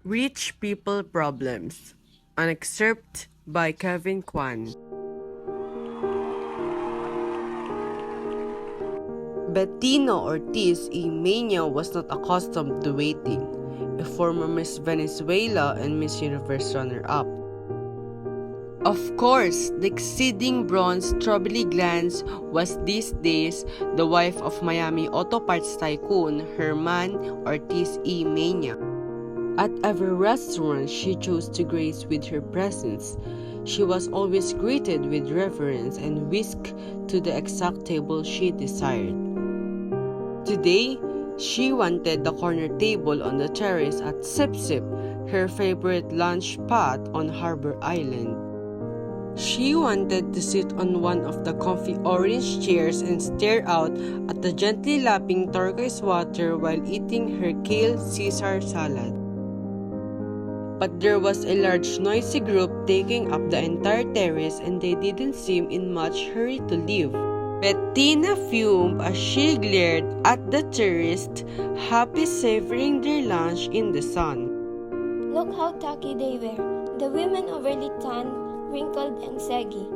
Rich People Problems, an excerpt by Kevin Kwan. Bettino Ortiz y Mena was not accustomed to waiting, a former Miss Venezuela and Miss Universe runner-up. Of course, the exceeding bronze Strawberry Glance was these days the wife of Miami auto parts tycoon Herman Ortiz y Mena. At every restaurant she chose to grace with her presence, she was always greeted with reverence and whisked to the exact table she desired. Today, she wanted the corner table on the terrace at Sip Sip, her favorite lunch spot on Harbor Island. She wanted to sit on one of the comfy orange chairs and stare out at the gently lapping turquoise water while eating her kale Caesar salad. But there was a large noisy group taking up the entire terrace and they didn't seem in much hurry to leave. Bettina fumed as she glared at the tourists, happy savoring their lunch in the sun. Look how tacky they were. The women overly tanned, wrinkled and saggy.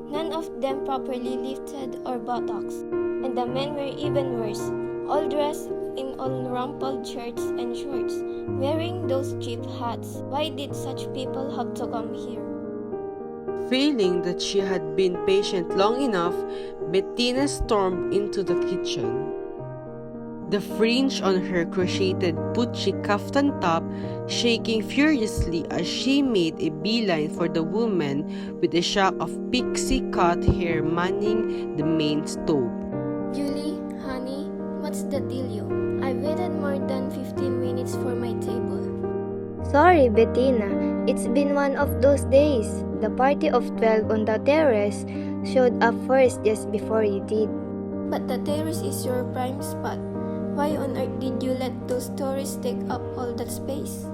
None of them properly lifted or buttocks. And the men were even worse, all dressed in all rumpled shirts and shorts, wearing those cheap hats. Why did such people have to come here? Feeling that she had been patient long enough, Bettina stormed into the kitchen. The fringe on her crocheted Pucci kaftan top shaking furiously as she made a beeline for the woman with a shock of pixie-cut hair manning the main stove. Julie, honey, what's the dealio? I waited more than 15 minutes for my table. Sorry, Bettina. It's been one of those days. The party of 12 on the terrace showed up first just before you did. But the terrace is your prime spot. Why on earth did you let those tourists take up all that space?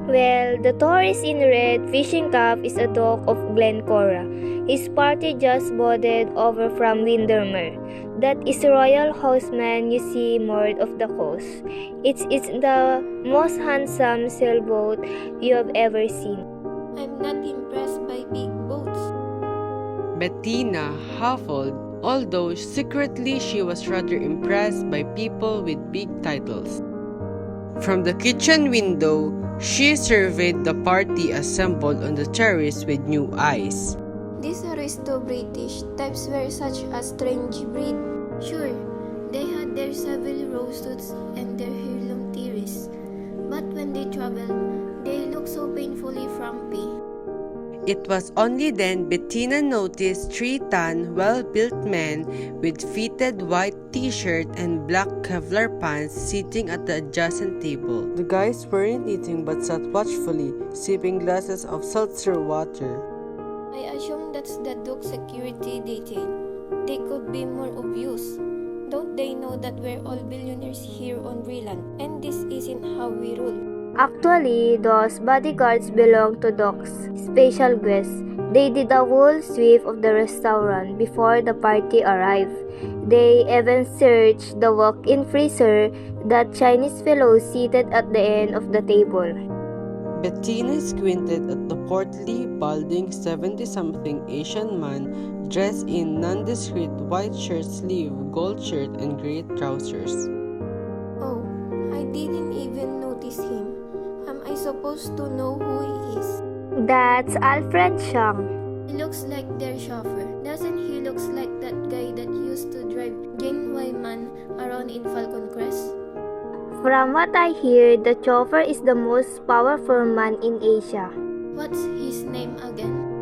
Well, the tourist in red fishing cap is a dog of Glencora. His party just boarded over from Windermere. That is the royal houseman you see moored off the coast. It's the most handsome sailboat you have ever seen. I'm not impressed by big boats. Bettina huffled, although secretly she was rather impressed by people with big titles. From the kitchen window, she surveyed the party assembled on the terrace with new eyes. These Aristo-British types were such a strange breed. Sure, they had their Savile Row suits and their heirloom theories, but when they traveled, they looked so painfully frumpy. It was only then Bettina noticed three tan, well-built men with fitted white t-shirt and black Kevlar pants sitting at the adjacent table. The guys weren't eating but sat watchfully, sipping glasses of seltzer water. I assume that's the Duke's security detail. They could be more obvious. Don't they know that we're all billionaires here on Breland, and this isn't how we rule? Actually, those bodyguards belong to Doc's special guests. They did a whole sweep of the restaurant before the party arrived. They even searched the walk-in freezer, that Chinese fellow seated at the end of the table. Bettina squinted at the portly, balding 70-something Asian man dressed in nondescript white shirt sleeve, gold shirt, and gray trousers. Oh, I didn't even notice him. Am I supposed to know who he is? That's Alfred Chang. He looks like their chauffeur. Doesn't he look like that guy that used to drive Jane Wyman around in Falcon Crest? From what I hear, the chauffeur is the most powerful man in Asia. What's his name again?